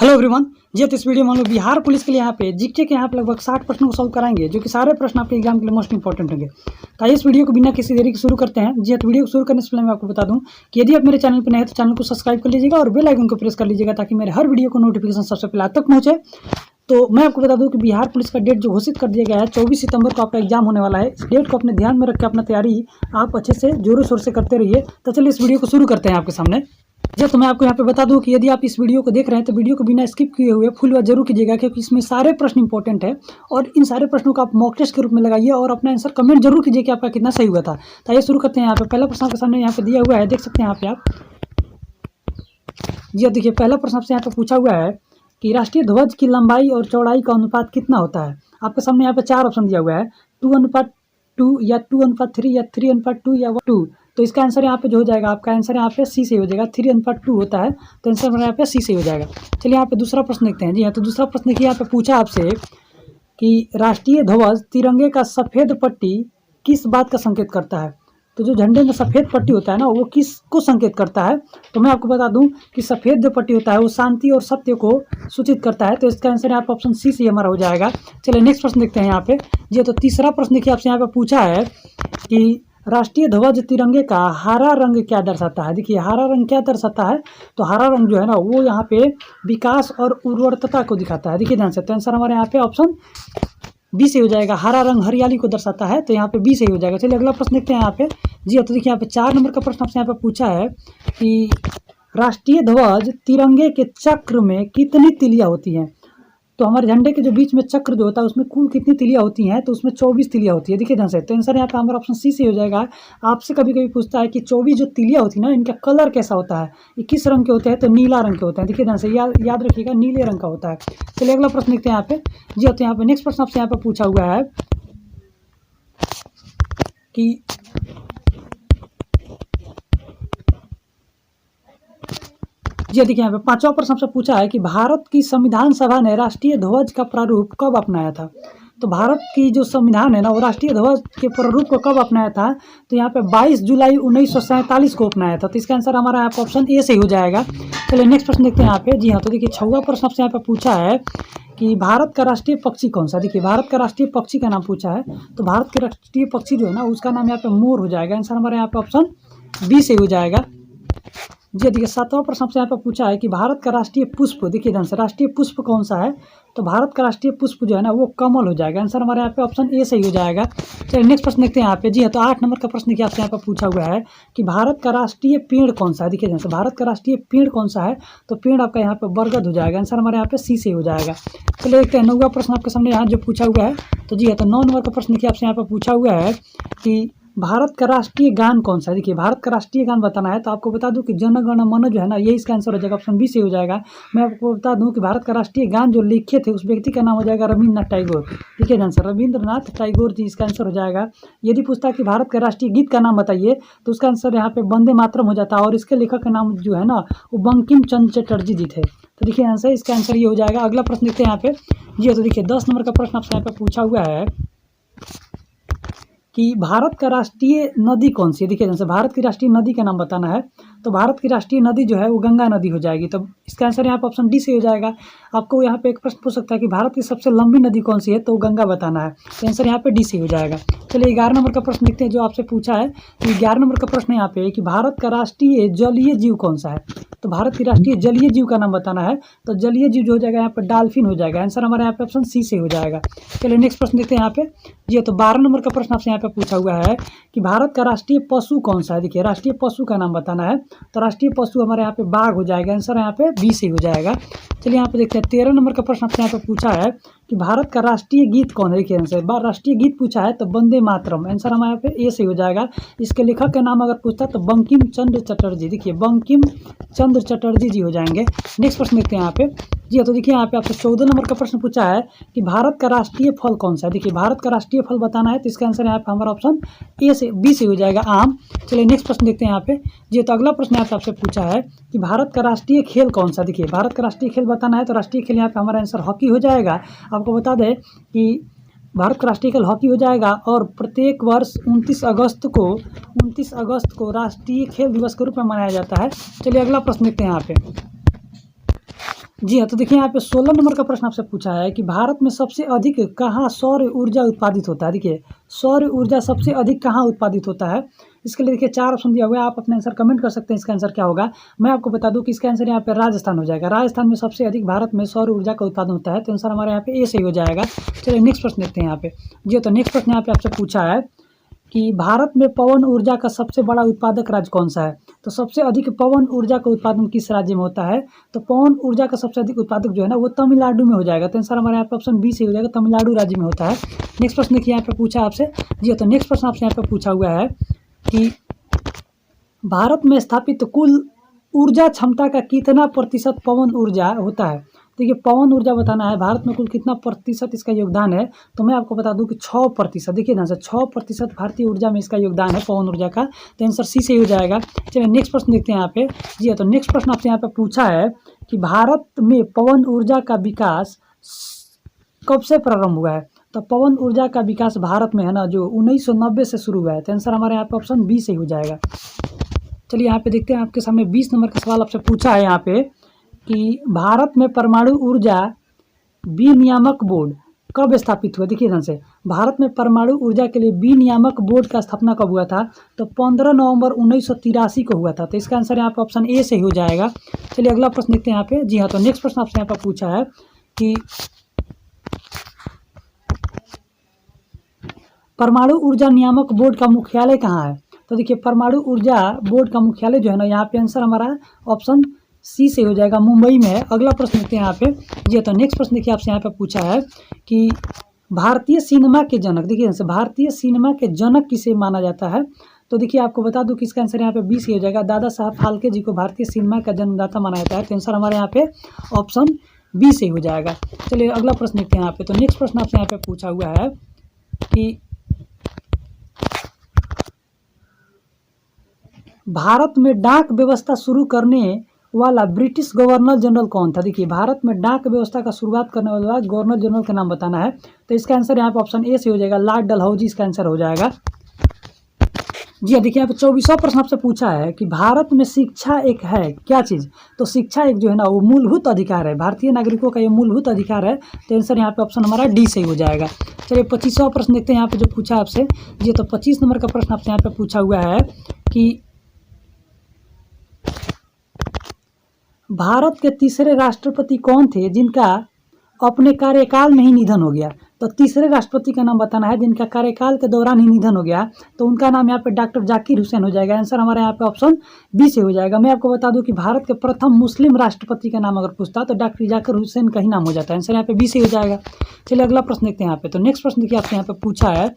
Hello everyone जी। तो इस video में हम लोग बिहार पुलिस के लिए यहाँ पे जीके के यहाँ पे लगभग 60 प्रश्नों को सॉल्व कराएंगे, जो कि सारे प्रश्न आपके एग्जाम के लिए मोस्ट इंपॉर्टेंट होंगे। तो आइए इस वीडियो को बिना किसी देरी के शुरू करते हैं। जी तो वीडियो को शुरू करने से पहले मैं आपको बता दूं कि यदि आप मेरे चैनल पर नए हैं तो चैनल को सब्सक्राइब कर लीजिएगा और बेल आइकन को प्रेस कर लीजिएगा, ताकि मेरे हर वीडियो को नोटिफिकेशन सबसे पहले आप तक पहुँचे। तो मैं आपको बता दूं कि बिहार पुलिस का डेट जो घोषित कर दिया गया है 24 सितंबर को आपका एग्जाम होने वाला है। इस डेट को अपने ध्यान में रख के अपना तैयारी आप अच्छे से जोरों शोर से करते रहिए। तो चलिए इस वीडियो को शुरू करते हैं आपके सामने। जी तो मैं आपको यहाँ पे बता दूं कि यदि आप इस वीडियो को देख रहे हैं तो वीडियो को बिना स्किप किए हुए फुल वॉच जरूर कीजिएगा, क्योंकि इसमें सारे प्रश्न इंपॉर्टेंट है और इन सारे प्रश्नों को आप मॉक टेस्ट के रूप में लगाइए और अपना आंसर कमेंट जरूर कीजिए कि आपका कितना सही हुआ था। तो आइए शुरू करते हैं। यहाँ पे पहला प्रश्न आपके सामने यहाँ पे दिया हुआ है, देख सकते हैं यहाँ पे आप। जी देखिए, पहला प्रश्न आपसे यहाँ पे पूछा हुआ है कि राष्ट्रीय ध्वज की लंबाई और चौड़ाई का अनुपात कितना होता है। आपके सामने यहाँ पे 4 ऑप्शन दिया हुआ है, 2:2 या 2:3 या 3:2 या 2। तो इसका आंसर यहाँ पे जो हो जाएगा, आपका आंसर यहाँ पे सी से हो जाएगा। 3:2 होता है, तो आंसर यहाँ पे सी से हो जाएगा। चलिए यहाँ पे दूसरा प्रश्न देखते हैं। जी हाँ, तो दूसरा प्रश्न देखिए, यहाँ पे पूछा आपसे कि राष्ट्रीय ध्वज तिरंगे का सफ़ेद पट्टी किस बात का संकेत करता है। तो जो झंडे में सफ़ेद पट्टी होता है ना, वो किसको संकेत करता है। तो मैं आपको बता दूं कि सफ़ेद जो पट्टी होता है वो शांति और सत्य को सूचित करता है। तो इसका आंसर यहाँ पे ऑप्शन सी से हमारा हो जाएगा। चलिए नेक्स्ट प्रश्न देखते हैं यहाँ पे। जी तो तीसरा प्रश्न देखिए, आपसे यहाँ पे पूछा है कि राष्ट्रीय ध्वज तिरंगे का हरा रंग क्या दर्शाता है। देखिए हरा रंग क्या दर्शाता है, तो हरा रंग जो है ना वो यहाँ पे विकास और उर्वरता को दिखाता है। देखिए ध्यान से, तो आंसर हमारे यहाँ पे ऑप्शन बी से हो जाएगा। हरा रंग हरियाली को दर्शाता है, तो यहाँ पे बी से हो जाएगा। चलिए अगला प्रश्न देखते हैं यहाँ पे। जी तो देखिए यहाँ पे 4 नंबर का प्रश्न आपसे यहाँ पे पूछा है कि राष्ट्रीय ध्वज तिरंगे के चक्र में कितनी तिलियाँ होती हैं। तो हमारे झंडे के जो बीच में चक्र जो होता है उसमें कुल कितनी तिलियाँ होती हैं, तो उसमें 24 तिलियाँ होती है। देखिए ध्यान से, तो आंसर यहाँ पे हमारा ऑप्शन सी से हो जाएगा। आपसे कभी कभी पूछता है कि 24 जो तिलियाँ होती है ना, इनका कलर कैसा होता है, ये किस रंग के होते हैं, तो नीला रंग के होते हैं। देखिए ध्यान से, याद रखिएगा नीले रंग का होता है। चलिए अगला प्रश्न देखते हैं यहाँ पे। जी तो यहाँ पे नेक्स्ट प्रश्न आपसे यहाँ पे पूछा हुआ है कि जी देखिए यहाँ पे 5वां प्रश्न आपसे पूछा है कि भारत की संविधान सभा ने राष्ट्रीय ध्वज का प्रारूप कब अपनाया था। तो भारत की जो संविधान है ना, वो राष्ट्रीय ध्वज के प्रारूप को कब अपनाया था, तो यहाँ पे 22 जुलाई 1947 को अपनाया था। तो इसका आंसर हमारा यहाँ पे ऑप्शन ए से ही हो जाएगा। चलिए नेक्स्ट प्रश्न देखते हैं यहाँ पे। जी हाँ, तो देखिए 6वां प्रश्न आपसे यहाँ पे पूछा है कि भारत का राष्ट्रीय पक्षी कौन सा। देखिए भारत का राष्ट्रीय पक्षी का नाम पूछा है, तो भारत के राष्ट्रीय पक्षी जो है ना उसका नाम यहाँ पे मोर हो जाएगा। आंसर हमारे यहाँ पे ऑप्शन बी से हो जाएगा। जी देखिए 7वां प्रश्न आपसे यहाँ पर पूछा है कि भारत का राष्ट्रीय पुष्प, देखिए ध्यान से, राष्ट्रीय पुष्प कौन सा है। तो भारत का राष्ट्रीय पुष्प जो है ना वो कमल हो जाएगा। आंसर हमारे यहाँ पे ऑप्शन ए सही हो जाएगा। चलिए नेक्स्ट प्रश्न देखते हैं यहाँ पे। जी हाँ, तो 8 नंबर का प्रश्न देखिए आपसे यहाँ पर पूछा हुआ है कि भारत का राष्ट्रीय पेड़ कौन सा है। देखिए ध्यान से, भारत का राष्ट्रीय पेड़ कौन सा है, तो पेड़ आपका यहाँ पे बरगद हो जाएगा। आंसर हमारे यहाँ पे सी से हो जाएगा। चलिए देखते हैं 9वां प्रश्न आपके सामने यहाँ जो पूछा हुआ है। तो जी हाँ, तो 9 नंबर का प्रश्न देखिए आपसे यहाँ पर पूछा हुआ है कि भारत का राष्ट्रीय गान कौन सा है। देखिए भारत का राष्ट्रीय गान बताना है, तो आपको बता दूं कि जन गण मन जो है ना, ये इसका आंसर हो जाएगा। ऑप्शन बी से हो जाएगा। मैं आपको बता दूं कि भारत का राष्ट्रीय गान जो लिखे थे उस व्यक्ति का नाम हो जाएगा रविंद्रनाथ टैगोर। ठीक है आंसर, रविंद्रनाथ टैगोर जी इसका आंसर हो जाएगा। यदि पूछता है कि भारत के राष्ट्रीय गीत का नाम बताइए, तो उसका आंसर यहाँ पे वंदे मातरम हो जाता है, और इसके लेखक का नाम जो है ना वो बंकिम चंद्र चटर्जी जी थे। तो देखिए आंसर, इसका आंसर ये हो जाएगा। अगला प्रश्न देखते हैं यहाँ पे। जी तो देखिए 10 नंबर का प्रश्न आपसे यहाँ पे पूछा हुआ है कि भारत का राष्ट्रीय नदी कौन सी है। देखिए जैसे भारत की राष्ट्रीय नदी का नाम बताना है, तो भारत की राष्ट्रीय नदी जो है वो गंगा नदी हो जाएगी। तो इसका आंसर यहाँ पे ऑप्शन डी से हो जाएगा। आपको यहाँ पे एक प्रश्न पूछ सकता है कि भारत की सबसे लंबी नदी कौन सी है, तो गंगा बताना है। तो आंसर यहाँ पे डी से हो जाएगा। चलिए 11 नंबर का प्रश्न देखते हैं जो आपसे पूछा है। कि 11 नंबर का प्रश्न यहाँ पे कि भारत का राष्ट्रीय जलीय जीव कौन सा है। तो भारत की राष्ट्रीय जलीय जीव का नाम बताना है, तो जलीय जीव जो हो जाएगा यहाँ पर डॉल्फिन हो जाएगा। आंसर हमारे यहाँ पे ऑप्शन सी से हो जाएगा। चलिए नेक्स्ट प्रश्न देखते हैं यहाँ पे। जी तो 12 नंबर का प्रश्न आपसे यहाँ पे पूछा हुआ है कि भारत का राष्ट्रीय पशु कौन सा है। देखिए राष्ट्रीय पशु का नाम बताना है, तो राष्ट्रीय पशु हमारे यहाँ पे बाघ हो जाएगा। आंसर यहाँ पे बी से हो जाएगा। चलिए यहाँ पे देखते हैं 13 नंबर का प्रश्न आपसे यहाँ पे पूछा है कि भारत का राष्ट्रीय गीत कौन है। देखिए आंसर राष्ट्रीय गीत पूछा है, तो वंदे मातरम। आंसर हमारे यहाँ पे ए से हो जाएगा। इसके लेखक का नाम अगर पूछता है तो बंकिम चंद्र चटर्जी। देखिए बंकिम चंद्र चटर्जी जी हो जाएंगे। नेक्स्ट प्रश्न देखते हैं यहाँ पे। जी तो देखिए यहाँ पे आपसे 14 नंबर का प्रश्न पूछा है कि भारत का राष्ट्रीय फल कौन सा है। देखिए भारत का राष्ट्रीय फल बताना है, तो इसका आंसर यहाँ पे हमारा ऑप्शन ए से बी से हो जाएगा, आम। चलिए नेक्स्ट प्रश्न देखते हैं यहाँ पे। जी तो अगला प्रश्न यहाँ पे आपसे पूछा है कि भारत का राष्ट्रीय खेल कौन सा। देखिए भारत का राष्ट्रीय खेल बताना है, तो राष्ट्रीय खेल यहाँ पे हमारा आंसर हॉकी हो जाएगा। आपको बता दें कि भारत का राष्ट्रीय खेल हॉकी हो जाएगा, और प्रत्येक वर्ष 29 अगस्त को राष्ट्रीय खेल दिवस के रूप में मनाया जाता है। चलिए अगला प्रश्न देखते हैं यहाँ पे। जी हाँ, तो देखिए यहाँ पे 16 नंबर का प्रश्न आपसे पूछा है कि भारत में सबसे अधिक कहाँ सौर ऊर्जा उत्पादित होता है। देखिए सौर ऊर्जा सबसे अधिक कहाँ उत्पादित होता है, इसके लिए देखिए 4 ऑप्शन दिया हुआ है। आप अपने आंसर कमेंट कर सकते हैं इसका आंसर क्या होगा। मैं आपको बता दूं कि इसका आंसर यहाँ पे राजस्थान हो जाएगा। राजस्थान में सबसे अधिक भारत में सौर ऊर्जा का उत्पादन होता है, तो आंसर हमारे यहाँ पे ए सही हो जाएगा। चलिए नेक्स्ट प्रश्न देखते हैं यहाँ पे। जी तो नेक्स्ट प्रश्न यहाँ पे आपसे पूछा है कि भारत में पवन ऊर्जा का सबसे बड़ा उत्पादक राज्य कौन सा है। तो सबसे अधिक पवन ऊर्जा का उत्पादन किस राज्य में होता है, तो पवन ऊर्जा का सबसे अधिक उत्पादक जो है ना वो तमिलनाडु में हो जाएगा। तो आंसर हमारे यहाँ पे ऑप्शन बी से हो जाएगा, तमिलनाडु राज्य में होता है। नेक्स्ट प्रश्न देखिए यहाँ पे पूछा आपसे। जी तो नेक्स्ट प्रश्न आपसे यहाँ पे पूछा हुआ है कि भारत में स्थापित कुल ऊर्जा क्षमता का कितना प्रतिशत पवन ऊर्जा होता है। देखिए पवन ऊर्जा बताना है भारत में कुल कितना प्रतिशत इसका योगदान है, तो मैं आपको बता दूं कि 6%। देखिए ध्यान से 6% भारतीय ऊर्जा में इसका योगदान है पवन ऊर्जा का, तो आंसर सी से हो जाएगा। चलिए नेक्स्ट प्रश्न देखते हैं यहाँ पे। जी तो नेक्स्ट प्रश्न आपसे यहाँ पे पूछा है कि भारत में पवन ऊर्जा का विकास कब से प्रारंभ हुआ है। तो पवन ऊर्जा का विकास भारत में है ना जो 1990 से शुरू हुआ है, तो आंसर हमारे यहाँ पे ऑप्शन बी से हो जाएगा। चलिए यहाँ पे देखते हैं, आपके सामने 20 नंबर का सवाल आपसे पूछा है यहाँ पे कि भारत में परमाणु ऊर्जा विनियामक बोर्ड कब स्थापित हुआ। देखिए ध्यान से भारत में परमाणु ऊर्जा के लिए विनियामक बोर्ड का स्थापना कब हुआ था, तो 15 नवंबर 1983 को हुआ था। तो इसका आंसर यहाँ पे ऑप्शन ए से हो जाएगा। चलिए अगला प्रश्न देखते हैं यहाँ पे। जी हाँ, तो नेक्स्ट प्रश्न आपसे यहाँ पे पूछा है कि परमाणु ऊर्जा नियामक बोर्ड का मुख्यालय कहाँ है। तो देखिए परमाणु ऊर्जा बोर्ड का मुख्यालय जो है ना यहाँ पे आंसर हमारा ऑप्शन सी से हो जाएगा, मुंबई में है। अगला प्रश्न देखते हैं यहाँ पे। जी तो नेक्स्ट प्रश्न देखिए आपसे यहाँ पे पूछा है कि भारतीय सिनेमा के जनक, देखिए भारतीय सिनेमा के जनक किसे माना जाता है। तो देखिए आपको बता दूं कि इसका आंसर यहाँ पे बी से हो जाएगा, दादा साहब फाल्के जी को भारतीय सिनेमा का जन्मदाता माना जाता है। तो आंसर हमारे यहाँ पे ऑप्शन बी से हो जाएगा। चलिए अगला प्रश्न देखते हैं यहाँ पे। तो नेक्स्ट प्रश्न आपसे यहाँ पे पूछा हुआ है कि भारत में डाक व्यवस्था शुरू करने वाला ब्रिटिश गवर्नर जनरल कौन था। देखिए भारत में डाक व्यवस्था का शुरुआत करने वाला गवर्नर जनरल का नाम बताना है। तो इसका आंसर यहाँ पे ऑप्शन ए से हो जाएगा, लॉर्ड डलहौजी इसका आंसर हो जाएगा। जी देखिए यहाँ पे 24वां प्रश्न आपसे पूछा है कि भारत में शिक्षा एक है क्या चीज़। तो शिक्षा एक जो है ना वो मूलभूत अधिकार है, भारतीय नागरिकों का ये मूलभूत अधिकार है। तो आंसर यहाँ पे ऑप्शन हमारा डी से हो जाएगा। चलिए 25वां प्रश्न देखते हैं यहाँ पे जो पूछा आपसे। जी तो 25 नंबर का प्रश्न आपसे यहाँ पे पूछा हुआ है कि भारत के तीसरे राष्ट्रपति कौन थे जिनका अपने कार्यकाल में ही निधन हो गया। तो तीसरे राष्ट्रपति का नाम बताना है जिनका कार्यकाल के दौरान ही निधन हो गया, तो उनका नाम यहाँ पे डॉक्टर जाकिर हुसैन हो जाएगा। आंसर हमारे यहाँ पे ऑप्शन बी से हो जाएगा। मैं आपको बता दूं कि भारत के प्रथम मुस्लिम राष्ट्रपति का नाम अगर पूछता तो डॉक्टर जाकिर हुसैन का ही नाम हो जाता है। आंसर यहाँ पे बी से हो जाएगा। चलिए अगला प्रश्न देखते हैं यहाँ पे। तो नेक्स्ट प्रश्न देखिए आपसे यहाँ पे पूछा है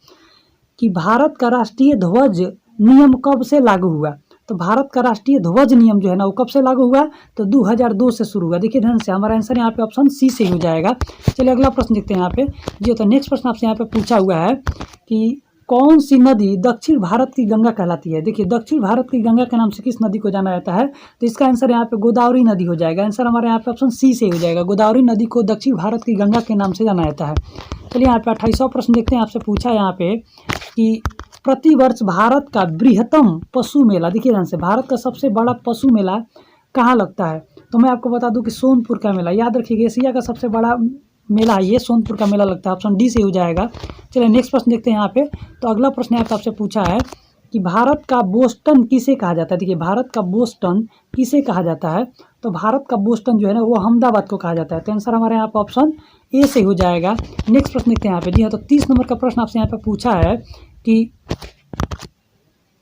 कि भारत का राष्ट्रीय ध्वज नियम कब से लागू हुआ। तो भारत का राष्ट्रीय ध्वज नियम जो है ना वो कब से लागू हुआ, तो 2002 से शुरू हुआ। देखिए ध्यान से हमारा आंसर यहाँ पे ऑप्शन सी से हो जाएगा। चलिए अगला प्रश्न देखते हैं यहाँ पे। जी तो नेक्स्ट प्रश्न आपसे यहाँ पे पूछा हुआ है कि कौन सी नदी दक्षिण भारत की गंगा कहलाती है। देखिए दक्षिण भारत की गंगा के नाम से किस नदी को जाना जाता है, तो इसका आंसर यहाँ पे गोदावरी नदी हो जाएगा। आंसर हमारे यहाँ पे ऑप्शन सी से हो जाएगा, गोदावरी नदी को दक्षिण भारत की गंगा के नाम से जाना जाता है। चलिए यहाँ पे 28वां प्रश्न देखते हैं आपसे पूछा यहाँ पे कि प्रतिवर्ष भारत का बृहत्तम पशु मेला, देखिए ध्यान से भारत का सबसे बड़ा पशु मेला कहाँ लगता है। तो मैं आपको बता दूं कि सोनपुर का मेला, याद रखिएगा एशिया का सबसे बड़ा मेला है ये सोनपुर का मेला लगता है। ऑप्शन डी से हो जाएगा। चलिए नेक्स्ट प्रश्न देखते हैं यहाँ पे। तो अगला प्रश्न यहाँ पे आपसे पूछा है कि भारत का बोस्टन किसे कहा जाता है। देखिए भारत का बोस्टन किसे कहा जाता है, तो भारत का बोस्टन जो है ना वो अहमदाबाद को कहा जाता है। तो आंसर हमारे यहाँ पे ऑप्शन ए से हो जाएगा। नेक्स्ट प्रश्न देखते हैं यहाँ पे। जी हाँ, तो 30 नंबर का प्रश्न आपसे यहाँ पे पूछा है कि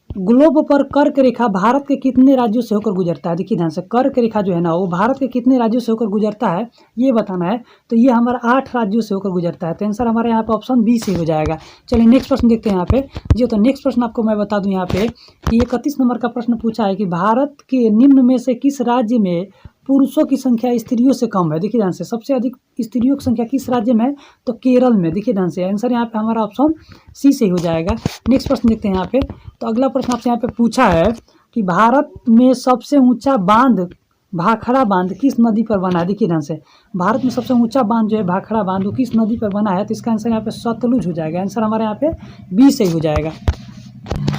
ग्लोब पर कर्क रेखा भारत के कितने राज्यों से होकर गुजरता है। देखिए ध्यान से कर्क रेखा जो है ना वो भारत के कितने राज्यों से होकर गुजरता है ये बताना है। तो ये हमारा 8 राज्यों से होकर गुजरता है। तो आंसर हमारे यहाँ पे ऑप्शन बी से हो जाएगा। चलिए नेक्स्ट प्रश्न देखते हैं यहाँ पे। जी तो नेक्स्ट प्रश्न आपको मैं बता दूं यहाँ पे कि 31 नंबर का प्रश्न पूछा है कि भारत के निम्न में से किस राज्य में पुरुषों की संख्या स्त्रियों से कम है। देखिए ध्यान से सबसे अधिक स्त्रियों की संख्या किस राज्य में है, तो केरल में। देखिए ध्यान से आंसर यहाँ पे हमारा ऑप्शन सी से हो जाएगा। नेक्स्ट प्रश्न देखते हैं यहाँ पे। तो अगला प्रश्न आपसे यहाँ पे पूछा है कि भारत में सबसे ऊंचा बांध भाखड़ा बांध किस नदी पर बना है। देखिए ध्यान से भारत में सबसे ऊंचा बांध जो है भाखड़ा बांध वो किस नदी पर बना है, तो इसका आंसर यहाँ पे सतलुज हो जाएगा। आंसर हमारे यहाँ पे बी से हो जाएगा।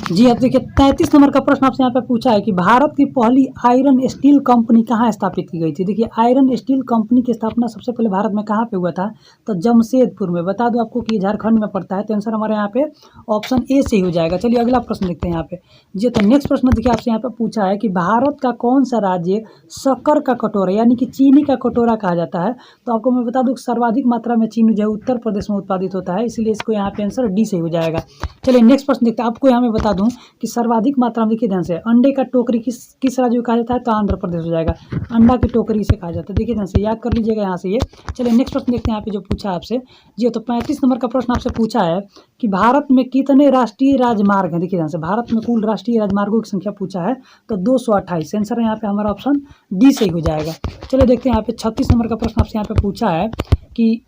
जी अब देखिए 33 नंबर का प्रश्न आपसे यहाँ पे पूछा है कि भारत की पहली आयरन स्टील कंपनी कहाँ स्थापित की गई थी। देखिए आयरन स्टील कंपनी की स्थापना सबसे पहले भारत में कहाँ पे हुआ था, तो जमशेदपुर में। बता दो आपको कि झारखंड में पड़ता है, तो आंसर हमारे यहाँ पे ऑप्शन ए से ही हो जाएगा। चलिए अगला प्रश्न देखते हैं यहाँ पे। जी तो नेक्स्ट प्रश्न देखिए आपसे यहाँ पे पूछा है कि भारत का कौन सा राज्य शक्कर का कटोरा यानी कि चीनी का कटोरा कहा जाता है। तो आपको मैं बता दूं सर्वाधिक मात्रा में चीनी जो है उत्तर प्रदेश में उत्पादित होता है, इसलिए इसको यहाँ पे आंसर डी से हो जाएगा। चलिए नेक्स्ट प्रश्न देखते हैं। आपको यहाँ मैं बता दूं कि सर्वाधिक मात्रा में देखिए ध्यान से अंडे का टोकरी किस राज्य को कहा जाता है, तो आंध्र प्रदेश हो जाएगा। अंडा की टोकरी से कहा जाता है, देखिए ध्यान से याद कर लीजिएगा यहाँ से ये। चलिए नेक्स्ट प्रश्न देखते हैं यहाँ पे जो पूछा आपसे। जी तो 35 नंबर का प्रश्न आपसे पूछा है कि भारत में कितने राष्ट्रीय राजमार्ग हैं। देखिए ध्यान से भारत में कुल राष्ट्रीय राजमार्गों की संख्या पूछा है, तो 228। आंसर है यहाँ पे हमारा ऑप्शन डी से ही हो जाएगा। चलिए देखते हैं यहाँ पे 36 नंबर का प्रश्न आपसे यहाँ पे पूछा है कि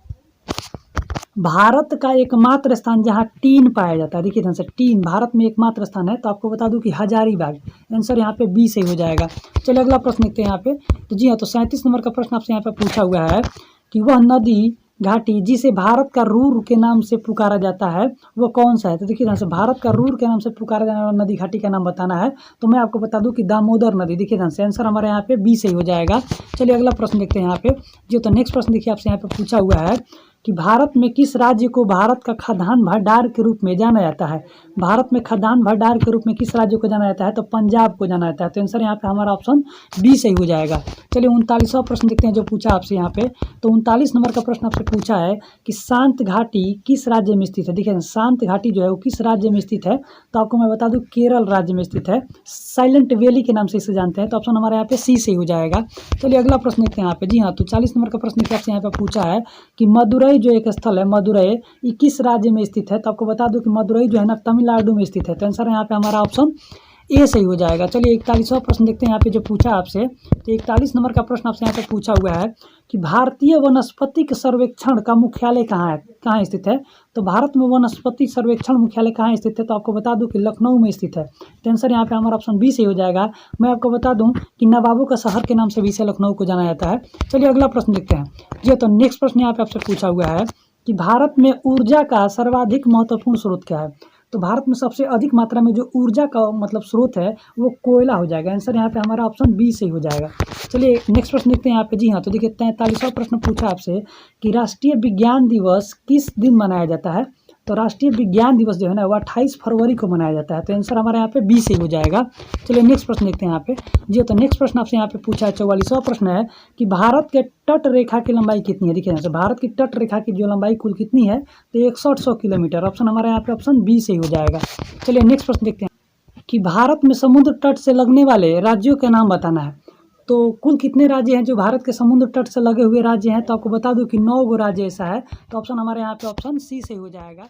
भारत का एकमात्र स्थान जहाँ टीन पाया जाता है। देखिए ध्यान से टीन भारत में एकमात्र स्थान है, तो आपको बता दूं कि हजारीबाग। आंसर यहाँ पे बी से ही हो जाएगा। चलिए अगला प्रश्न देखते हैं यहाँ पे। तो जी हाँ तो 37 नंबर का प्रश्न आपसे यहाँ पे पूछा हुआ है कि वह नदी घाटी जिसे भारत का रूर के नाम से पुकारा जाता है वो कौन सा है। तो देखिए ध्यान से भारत का रूर के नाम से पुकारा जाने वाला नदी घाटी का नाम बताना है, तो मैं आपको बता दूं कि दामोदर नदी। देखिए ध्यान से आंसर हमारे यहाँ पे बी से ही हो जाएगा। चलिए अगला प्रश्न देखते हैं यहाँ पे। जो तो नेक्स्ट प्रश्न देखिए आपसे यहाँ पे पूछा हुआ है कि भारत में किस राज्य को भारत का खाद्यान्न भंडार के रूप में जाना जाता है। भारत में खाद्यान्न भंडार के रूप में किस राज्य को जाना जाता है, तो पंजाब को जाना जाता है। तो आंसर यहाँ पे हमारा ऑप्शन बी सही हो जाएगा। चलिए 39वां प्रश्न देखते हैं जो पूछा आपसे यहाँ पे। तो 39 नंबर का प्रश्न आपसे पूछा है कि शांत घाटी किस राज्य में स्थित है। देखिए शांत घाटी जो है वो किस राज्य में स्थित है, तो आपको मैं बता दूं केरल राज्य में स्थित है। साइलेंट वैली के नाम से इसे जानते हैं, तो ऑप्शन हमारे यहाँ पे सी से हो जाएगा। चलिए अगला प्रश्न देखते हैं यहाँ पे। जी हाँ तो 40 नंबर का प्रश्न आपसे यहाँ पे पूछा है कि मदुरई जो एक स्थल है मदुरई ये किस राज्य में स्थित है। तो आपको बता दूं कि मदुरई जो है ना तमिलनाडु में स्थित है। तो आंसर यहाँ पे हमारा ऑप्शन ए सही हो जाएगा। चलिए 41वां प्रश्न देखते हैं यहाँ पे जो पूछा आपसे। तो 41 नंबर का प्रश्न आपसे यहाँ पे पूछा हुआ है कि भारतीय वनस्पतिक सर्वेक्षण का मुख्यालय कहाँ स्थित है। तो भारत में वनस्पति सर्वेक्षण मुख्यालय कहाँ स्थित है, तो आपको बता दूं कि लखनऊ में स्थित है। तो आंसर यहाँ पे हमारा ऑप्शन बी सही हो जाएगा। मैं आपको बता दूं कि नवाबों का शहर के नाम से भी इसे लखनऊ को जाना जाता है। चलिए अगला प्रश्न देखते हैं। जी तो नेक्स्ट प्रश्न यहाँ पे आपसे पूछा हुआ है कि भारत में ऊर्जा का सर्वाधिक महत्वपूर्ण स्रोत क्या है। तो भारत में सबसे अधिक मात्रा में जो ऊर्जा का मतलब स्रोत है वो कोयला हो जाएगा। आंसर यहाँ पे हमारा ऑप्शन बी सही हो जाएगा। चलिए नेक्स्ट प्रश्न देखते हैं यहाँ पे। जी हाँ तो देखिए 43वां प्रश्न पूछा आपसे कि राष्ट्रीय विज्ञान दिवस किस दिन मनाया जाता है। तो राष्ट्रीय विज्ञान दिवस जो है ना वो 28 फरवरी को मनाया जाता है। तो आंसर हमारे यहाँ पे बी सही हो जाएगा। चलिए नेक्स्ट प्रश्न देखते हैं यहाँ पे। जी तो नेक्स्ट प्रश्न आपसे यहाँ पे पूछा है 44वां प्रश्न है कि भारत के तट रेखा की लंबाई कितनी है। देखिए यहाँ से भारत की तट रेखा की जो लंबाई कुल कितनी है, तो 6100 किलोमीटर। ऑप्शन हमारे यहाँ पे ऑप्शन बी सही हो जाएगा। चलिए नेक्स्ट प्रश्न देखते हैं कि भारत में समुद्र तट से लगने वाले राज्यों के नाम बताना है। तो कुल कितने राज्य हैं जो भारत के समुद्र तट से लगे हुए राज्य हैं, तो आपको बता दूं कि 9 गो राज्य ऐसा है। तो ऑप्शन हमारे यहाँ पे ऑप्शन सी से हो जाएगा।